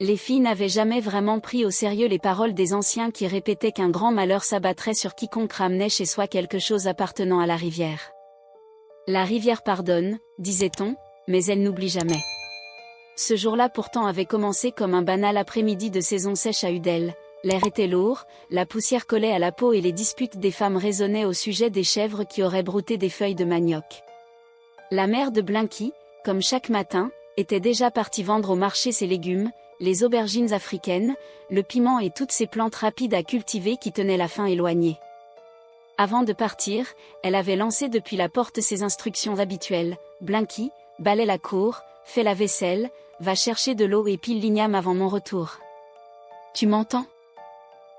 Les filles n'avaient jamais vraiment pris au sérieux les paroles des anciens qui répétaient qu'un grand malheur s'abattrait sur quiconque ramenait chez soi quelque chose appartenant à la rivière. La rivière pardonne, disait-on, mais elle n'oublie jamais. Ce jour-là pourtant avait commencé comme un banal après-midi de saison sèche à Udel. L'air était lourd, la poussière collait à la peau et les disputes des femmes résonnaient au sujet des chèvres qui auraient brouté des feuilles de manioc. La mère de Blinky, comme chaque matin, était déjà partie vendre au marché ses légumes, les aubergines africaines, le piment et toutes ces plantes rapides à cultiver qui tenaient la faim éloignée. Avant de partir, elle avait lancé depuis la porte ses instructions habituelles. Blinky, balaie la cour, fais la vaisselle, va chercher de l'eau et pile l'igname avant mon retour. Tu m'entends ?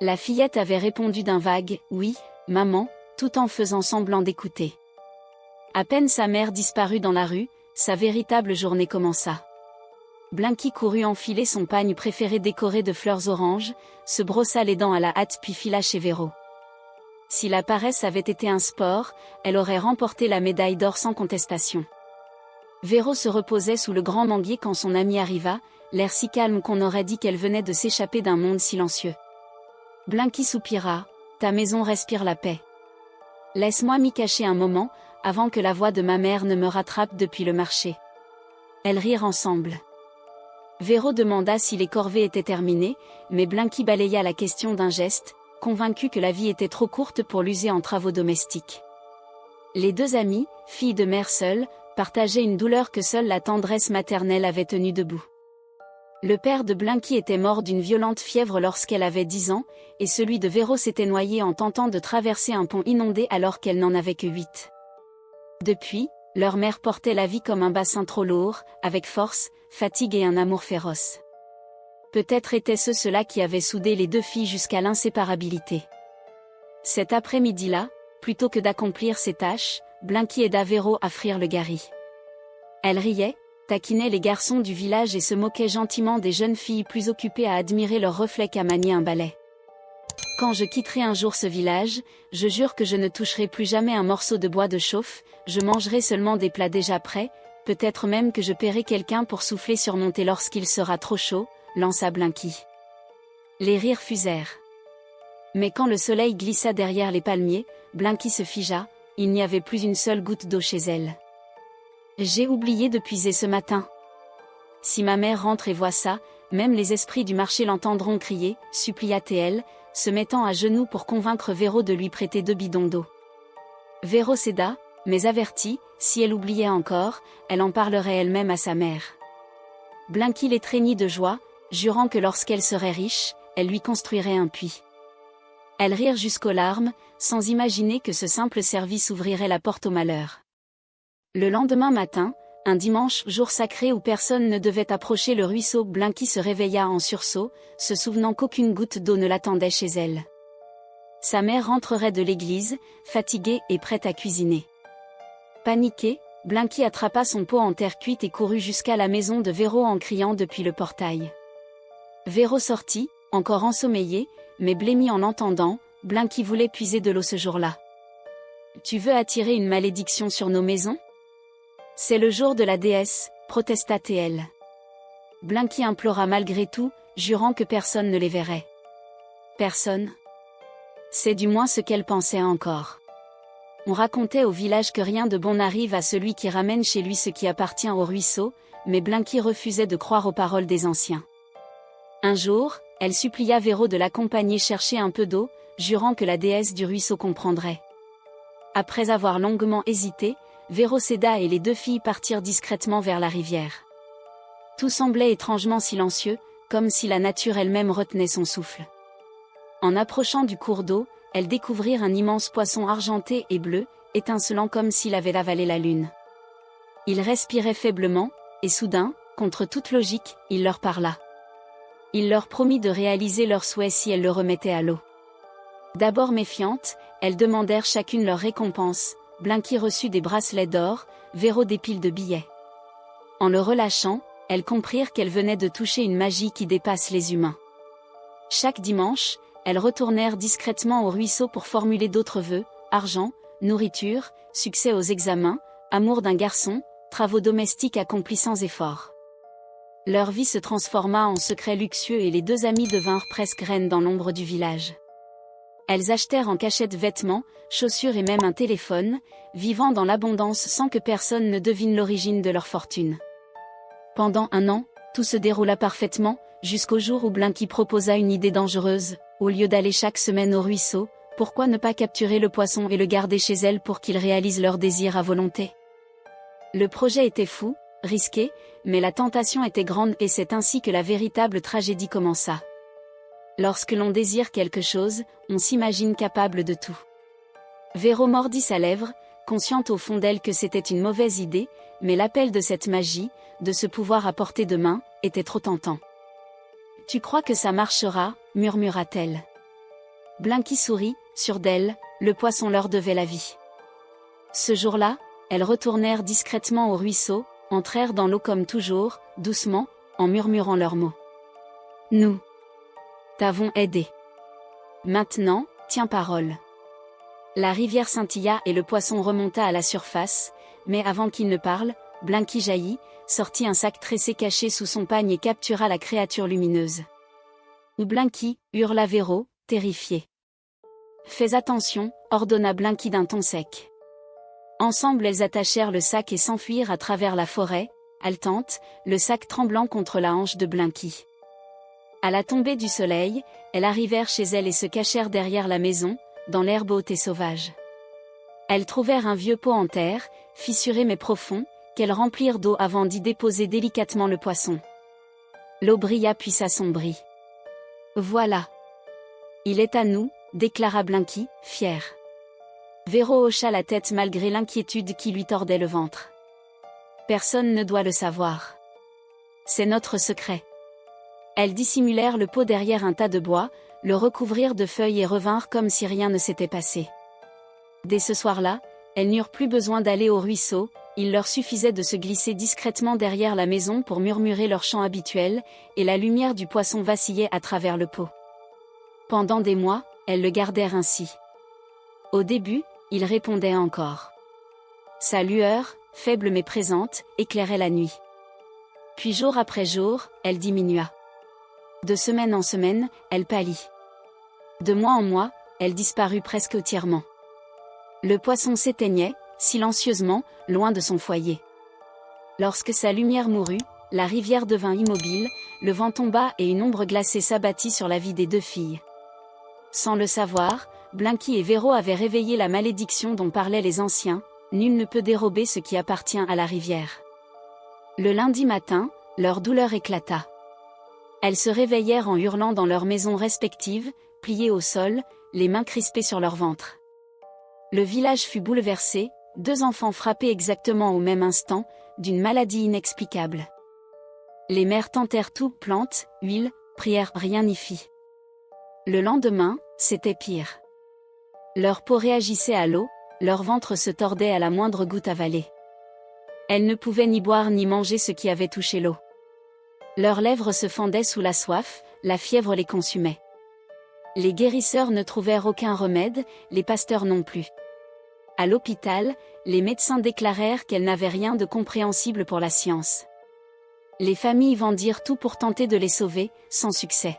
La fillette avait répondu d'un vague « Oui, maman », tout en faisant semblant d'écouter. À peine sa mère disparut dans la rue, sa véritable journée commença. Blinky courut enfiler son pagne préféré décoré de fleurs oranges, se brossa les dents à la hâte puis fila chez Véro. Si la paresse avait été un sport, elle aurait remporté la médaille d'or sans contestation. Véro se reposait sous le grand manguier quand son amie arriva, l'air si calme qu'on aurait dit qu'elle venait de s'échapper d'un monde silencieux. Blinky soupira, « Ta maison respire la paix. Laisse-moi m'y cacher un moment, avant que la voix de ma mère ne me rattrape depuis le marché. » Elles rirent ensemble. Véro demanda si les corvées étaient terminées, mais Blinky balaya la question d'un geste, convaincue que la vie était trop courte pour l'user en travaux domestiques. Les deux amies, filles de mère seule, partageaient une douleur que seule la tendresse maternelle avait tenue debout. Le père de Blinky était mort d'une violente fièvre lorsqu'elle avait 10 ans, et celui de Véro s'était noyé en tentant de traverser un pont inondé alors qu'elle n'en avait que 8. Depuis, leur mère portait la vie comme un bassin trop lourd, avec force, fatigue et un amour féroce. Peut-être était-ce cela qui avait soudé les deux filles jusqu'à l'inséparabilité. Cet après-midi-là, plutôt que d'accomplir ses tâches, Blinky aida Véro à frire le gari. Elle riait, taquinait les garçons du village et se moquait gentiment des jeunes filles plus occupées à admirer leurs reflets qu'à manier un balai. Quand je quitterai un jour ce village, je jure que je ne toucherai plus jamais un morceau de bois de chauffe, je mangerai seulement des plats déjà prêts, peut-être même que je paierai quelqu'un pour souffler sur mon thé lorsqu'il sera trop chaud, lança Blinky. Les rires fusèrent. Mais quand le soleil glissa derrière les palmiers, Blinky se figea, il n'y avait plus une seule goutte d'eau chez elle. J'ai oublié de puiser ce matin. Si ma mère rentre et voit ça, même les esprits du marché l'entendront crier, supplia-t-elle, se mettant à genoux pour convaincre Véro de lui prêter 2 bidons d'eau. Véro céda, mais avertie, si elle oubliait encore, elle en parlerait elle-même à sa mère. Blinky l'étreignit de joie, jurant que lorsqu'elle serait riche, elle lui construirait un puits. Elles rirent jusqu'aux larmes, sans imaginer que ce simple service ouvrirait la porte au malheur. Le lendemain matin, un dimanche, jour sacré où personne ne devait approcher le ruisseau, Blinky se réveilla en sursaut, se souvenant qu'aucune goutte d'eau ne l'attendait chez elle. Sa mère rentrerait de l'église, fatiguée et prête à cuisiner. Paniquée, Blinky attrapa son pot en terre cuite et courut jusqu'à la maison de Véro en criant depuis le portail. Véro sortit, encore ensommeillée, mais blêmie en l'entendant, Blinky voulait puiser de l'eau ce jour-là. « Tu veux attirer une malédiction sur nos maisons ? C'est le jour de la déesse, protesta-t-elle. Blinky implora malgré tout, jurant que personne ne les verrait. Personne ? C'est du moins ce qu'elle pensait encore. On racontait au village que rien de bon n'arrive à celui qui ramène chez lui ce qui appartient au ruisseau, mais Blinky refusait de croire aux paroles des anciens. Un jour, elle supplia Véro de l'accompagner chercher un peu d'eau, jurant que la déesse du ruisseau comprendrait. Après avoir longuement hésité, Véro céda et les deux filles partirent discrètement vers la rivière. Tout semblait étrangement silencieux, comme si la nature elle-même retenait son souffle. En approchant du cours d'eau, elles découvrirent un immense poisson argenté et bleu, étincelant comme s'il avait avalé la lune. Il respirait faiblement, et soudain, contre toute logique, il leur parla. Il leur promit de réaliser leurs souhaits si elles le remettaient à l'eau. D'abord méfiantes, elles demandèrent chacune leur récompense. Blinky reçut des bracelets d'or, Véro des piles de billets. En le relâchant, elles comprirent qu'elles venaient de toucher une magie qui dépasse les humains. Chaque dimanche, elles retournèrent discrètement au ruisseau pour formuler d'autres vœux, argent, nourriture, succès aux examens, amour d'un garçon, travaux domestiques accomplis sans effort. Leur vie se transforma en secret luxueux et les deux amies devinrent presque reines dans l'ombre du village. Elles achetèrent en cachette vêtements, chaussures et même un téléphone, vivant dans l'abondance sans que personne ne devine l'origine de leur fortune. Pendant un an, tout se déroula parfaitement, jusqu'au jour où Blinky proposa une idée dangereuse. Au lieu d'aller chaque semaine au ruisseau, pourquoi ne pas capturer le poisson et le garder chez elle pour qu'il réalise leurs désirs à volonté? Le projet était fou, risqué, mais la tentation était grande et c'est ainsi que la véritable tragédie commença. Lorsque l'on désire quelque chose, on s'imagine capable de tout. Véro mordit sa lèvre, consciente au fond d'elle que c'était une mauvaise idée, mais l'appel de cette magie, de ce pouvoir à portée de main, était trop tentant. « Tu crois que ça marchera ?» murmura-t-elle. Blinky sourit, sûre d'elle, le poisson leur devait la vie. Ce jour-là, elles retournèrent discrètement au ruisseau, entrèrent dans l'eau comme toujours, doucement, en murmurant leurs mots. « Nous t'avons aidé. Maintenant, tiens parole. » La rivière scintilla et le poisson remonta à la surface, mais avant qu'il ne parle, Blinky jaillit, sortit un sac tressé caché sous son pagne et captura la créature lumineuse. « Blinky !» hurla Véro, terrifiée. « Fais attention !» ordonna Blinky d'un ton sec. Ensemble elles attachèrent le sac et s'enfuirent à travers la forêt, haletantes, le sac tremblant contre la hanche de Blinky. À la tombée du soleil, elles arrivèrent chez elles et se cachèrent derrière la maison, dans l'herbe haute et sauvage. Elles trouvèrent un vieux pot en terre, fissuré mais profond, qu'elles remplirent d'eau avant d'y déposer délicatement le poisson. L'eau brilla puis s'assombrit. « Voilà. Il est à nous !» déclara Blinky, fière. Véro hocha la tête malgré l'inquiétude qui lui tordait le ventre. « Personne ne doit le savoir. C'est notre secret. » Elles dissimulèrent le pot derrière un tas de bois, le recouvrirent de feuilles et revinrent comme si rien ne s'était passé. Dès ce soir-là, elles n'eurent plus besoin d'aller au ruisseau, il leur suffisait de se glisser discrètement derrière la maison pour murmurer leur chant habituel, et la lumière du poisson vacillait à travers le pot. Pendant des mois, elles le gardèrent ainsi. Au début, il répondait encore. Sa lueur, faible mais présente, éclairait la nuit. Puis jour après jour, elle diminua. De semaine en semaine, elle pâlit. De mois en mois, elle disparut presque entièrement. Le poisson s'éteignait, silencieusement, loin de son foyer. Lorsque sa lumière mourut, la rivière devint immobile, le vent tomba et une ombre glacée s'abattit sur la vie des deux filles. Sans le savoir, Blinky et Véro avaient réveillé la malédiction dont parlaient les anciens, nul ne peut dérober ce qui appartient à la rivière. Le lundi matin, leur douleur éclata. Elles se réveillèrent en hurlant dans leurs maisons respectives, pliées au sol, les mains crispées sur leur ventre. Le village fut bouleversé, deux enfants frappés exactement au même instant, d'une maladie inexplicable. Les mères tentèrent tout, plantes, huile, prières, rien n'y fit. Le lendemain, c'était pire. Leur peau réagissait à l'eau, leur ventre se tordait à la moindre goutte avalée. Elles ne pouvaient ni boire ni manger ce qui avait touché l'eau. Leurs lèvres se fendaient sous la soif, la fièvre les consumait. Les guérisseurs ne trouvèrent aucun remède, les pasteurs non plus. À l'hôpital, les médecins déclarèrent qu'elles n'avaient rien de compréhensible pour la science. Les familles vendirent tout pour tenter de les sauver, sans succès.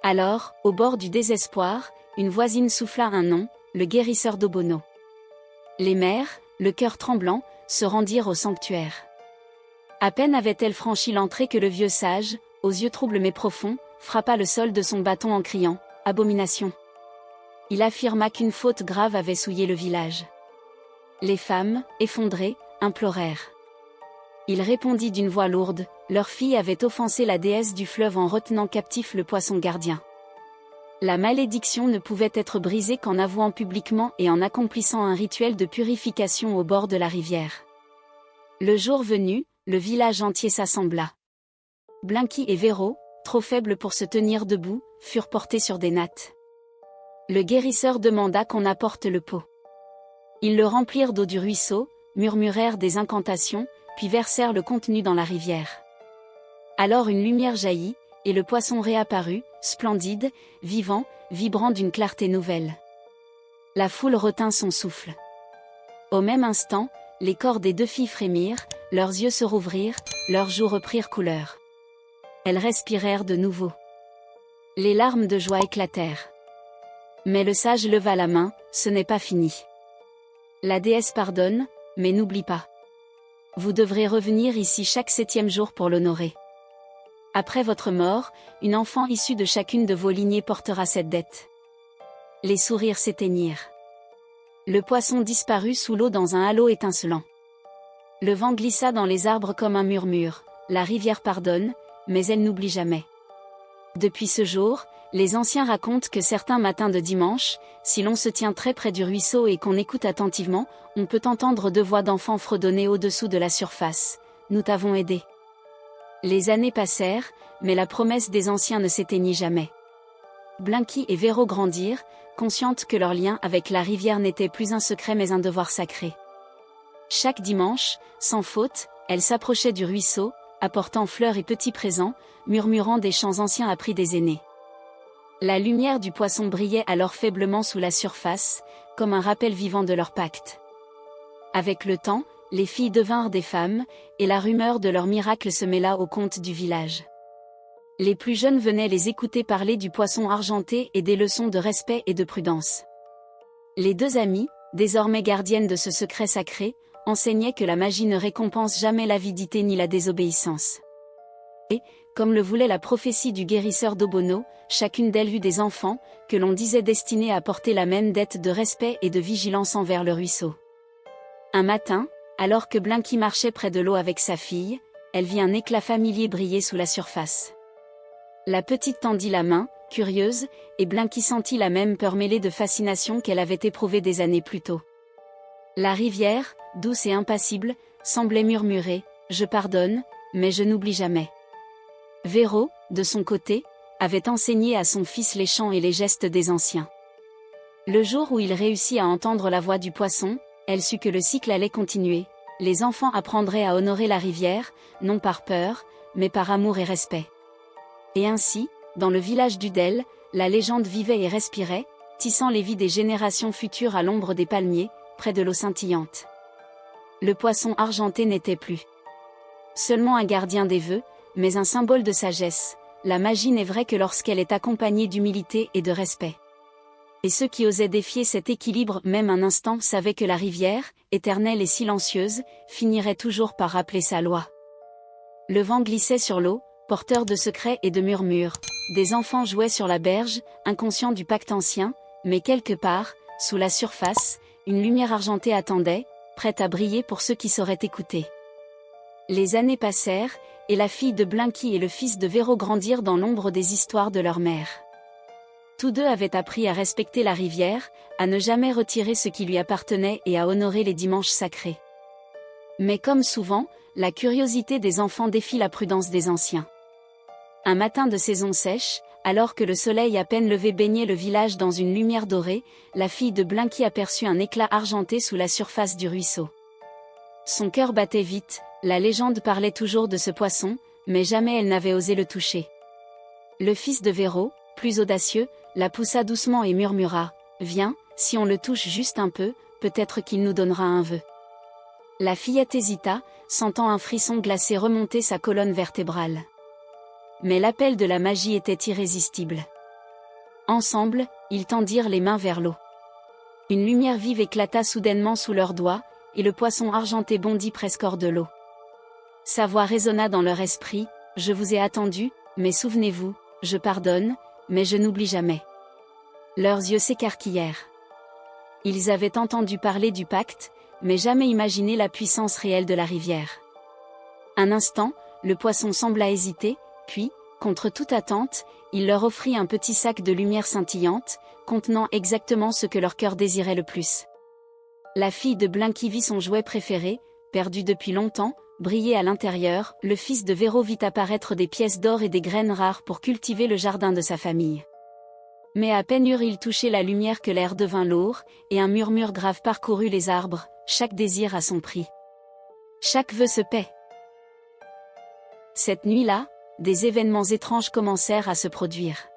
Alors, au bord du désespoir, une voisine souffla un nom, le guérisseur d'Obono. Les mères, le cœur tremblant, se rendirent au sanctuaire. À peine avait-elle franchi l'entrée que le vieux sage, aux yeux troubles mais profonds, frappa le sol de son bâton en criant « Abomination !» Il affirma qu'une faute grave avait souillé le village. Les femmes, effondrées, implorèrent. Il répondit d'une voix lourde, leur fille avait offensé la déesse du fleuve en retenant captif le poisson gardien. La malédiction ne pouvait être brisée qu'en avouant publiquement et en accomplissant un rituel de purification au bord de la rivière. Le jour venu, le village entier s'assembla. Blinky et Véro, trop faibles pour se tenir debout, furent portés sur des nattes. Le guérisseur demanda qu'on apporte le pot. Ils le remplirent d'eau du ruisseau, murmurèrent des incantations, puis versèrent le contenu dans la rivière. Alors une lumière jaillit, et le poisson réapparut, splendide, vivant, vibrant d'une clarté nouvelle. La foule retint son souffle. Au même instant, les corps des deux filles frémirent, leurs yeux se rouvrirent, leurs joues reprirent couleur. Elles respirèrent de nouveau. Les larmes de joie éclatèrent. Mais le sage leva la main, ce n'est pas fini. La déesse pardonne, mais n'oublie pas. Vous devrez revenir ici chaque 7e jour pour l'honorer. Après votre mort, une enfant issue de chacune de vos lignées portera cette dette. Les sourires s'éteignirent. Le poisson disparut sous l'eau dans un halo étincelant. Le vent glissa dans les arbres comme un murmure, la rivière pardonne, mais elle n'oublie jamais. Depuis ce jour, les anciens racontent que certains matins de dimanche, si l'on se tient très près du ruisseau et qu'on écoute attentivement, on peut entendre 2 voix d'enfants fredonner au-dessous de la surface. Nous t'avons aidé. Les années passèrent, mais la promesse des anciens ne s'éteignit jamais. Blinky et Véro grandirent, conscientes que leur lien avec la rivière n'était plus un secret mais un devoir sacré. Chaque dimanche, sans faute, elles s'approchaient du ruisseau, apportant fleurs et petits présents, murmurant des chants anciens appris des aînés. La lumière du poisson brillait alors faiblement sous la surface, comme un rappel vivant de leur pacte. Avec le temps, les filles devinrent des femmes, et la rumeur de leur miracle se mêla aux contes du village. Les plus jeunes venaient les écouter parler du poisson argenté et des leçons de respect et de prudence. Les 2 amies, désormais gardiennes de ce secret sacré, enseignaient que la magie ne récompense jamais l'avidité ni la désobéissance. Et, comme le voulait la prophétie du guérisseur d'Obono, chacune d'elles eut des enfants, que l'on disait destinés à porter la même dette de respect et de vigilance envers le ruisseau. Un matin, alors que Blinky marchait près de l'eau avec sa fille, elle vit un éclat familier briller sous la surface. La petite tendit la main, curieuse, et Blinky sentit la même peur mêlée de fascination qu'elle avait éprouvée des années plus tôt. La rivière, douce et impassible, semblait murmurer « Je pardonne, mais je n'oublie jamais ». Véro, de son côté, avait enseigné à son fils les chants et les gestes des anciens. Le jour où il réussit à entendre la voix du poisson, elle sut que le cycle allait continuer. Les enfants apprendraient à honorer la rivière, non par peur, mais par amour et respect. Et ainsi, dans le village d'Udel, la légende vivait et respirait, tissant les vies des générations futures à l'ombre des palmiers, près de l'eau scintillante. Le poisson argenté n'était plus seulement un gardien des vœux, mais un symbole de sagesse. La magie n'est vraie que lorsqu'elle est accompagnée d'humilité et de respect. Et ceux qui osaient défier cet équilibre même un instant savaient que la rivière, éternelle et silencieuse, finirait toujours par rappeler sa loi. Le vent glissait sur l'eau, porteur de secrets et de murmures. Des enfants jouaient sur la berge, inconscients du pacte ancien, mais quelque part, sous la surface, une lumière argentée attendait, prête à briller pour ceux qui sauraient écouter. Les années passèrent, et la fille de Blinky et le fils de Véro grandirent dans l'ombre des histoires de leur mère. Tous 2 avaient appris à respecter la rivière, à ne jamais retirer ce qui lui appartenait et à honorer les dimanches sacrés. Mais comme souvent, la curiosité des enfants défie la prudence des anciens. Un matin de saison sèche, alors que le soleil à peine levé baignait le village dans une lumière dorée, la fille de Blinky aperçut un éclat argenté sous la surface du ruisseau. Son cœur battait vite, la légende parlait toujours de ce poisson, mais jamais elle n'avait osé le toucher. Le fils de Véro, plus audacieux, la poussa doucement et murmura « Viens, si on le touche juste un peu, peut-être qu'il nous donnera un vœu. » La fillette hésita, sentant un frisson glacé remonter sa colonne vertébrale. Mais l'appel de la magie était irrésistible. Ensemble, ils tendirent les mains vers l'eau. Une lumière vive éclata soudainement sous leurs doigts, et le poisson argenté bondit presque hors de l'eau. Sa voix résonna dans leur esprit, « Je vous ai attendu, mais souvenez-vous, je pardonne, mais je n'oublie jamais. » Leurs yeux s'écarquillèrent. Ils avaient entendu parler du pacte, mais jamais imaginé la puissance réelle de la rivière. Un instant, le poisson sembla hésiter, puis, contre toute attente, il leur offrit un petit sac de lumière scintillante, contenant exactement ce que leur cœur désirait le plus. La fille de Blinky vit son jouet préféré, perdu depuis longtemps, briller à l'intérieur. Le fils de Véro vit apparaître des pièces d'or et des graines rares pour cultiver le jardin de sa famille. Mais à peine eurent-ils touché la lumière que l'air devint lourd, et un murmure grave parcourut les arbres, chaque désir a son prix. Chaque vœu se paie. Cette nuit-là, des événements étranges commencèrent à se produire.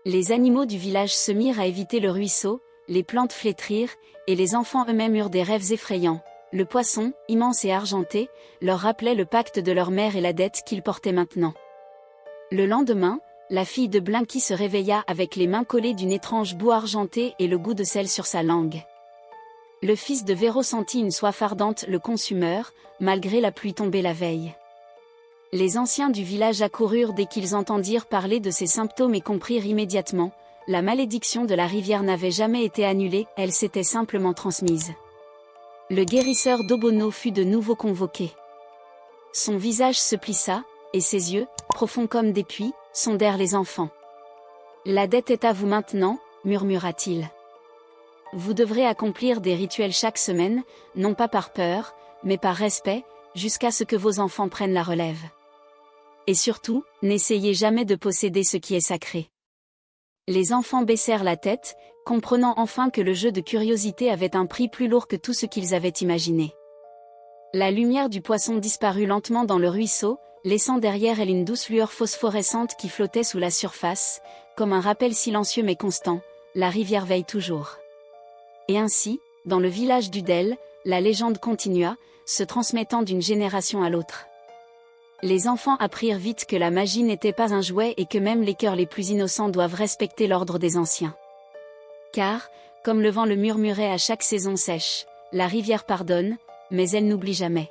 Les animaux du village se mirent à éviter le ruisseau, les plantes flétrirent, et les enfants eux-mêmes eurent des rêves effrayants. Le poisson, immense et argenté, leur rappelait le pacte de leur mère et la dette qu'ils portaient maintenant. Le lendemain, la fille de Blinky se réveilla avec les mains collées d'une étrange boue argentée et le goût de sel sur sa langue. Le fils de Véro sentit une soif ardente le consumeur, malgré la pluie tombée la veille. Les anciens du village accoururent dès qu'ils entendirent parler de ces symptômes et comprirent immédiatement, la malédiction de la rivière n'avait jamais été annulée, elle s'était simplement transmise. Le guérisseur d'Obono fut de nouveau convoqué. Son visage se plissa, et ses yeux, profonds comme des puits, sondèrent les enfants. « La dette est à vous maintenant, murmura-t-il. Vous devrez accomplir des rituels chaque semaine, non pas par peur, mais par respect, jusqu'à ce que vos enfants prennent la relève. Et surtout, n'essayez jamais de posséder ce qui est sacré. » Les enfants baissèrent la tête, comprenant enfin que le jeu de curiosité avait un prix plus lourd que tout ce qu'ils avaient imaginé. La lumière du poisson disparut lentement dans le ruisseau, laissant derrière elle une douce lueur phosphorescente qui flottait sous la surface, comme un rappel silencieux mais constant, la rivière veille toujours. Et ainsi, dans le village d'Udel, la légende continua, se transmettant d'une génération à l'autre. Les enfants apprirent vite que la magie n'était pas un jouet et que même les cœurs les plus innocents doivent respecter l'ordre des anciens. Car, comme le vent le murmurait à chaque saison sèche, la rivière pardonne, mais elle n'oublie jamais.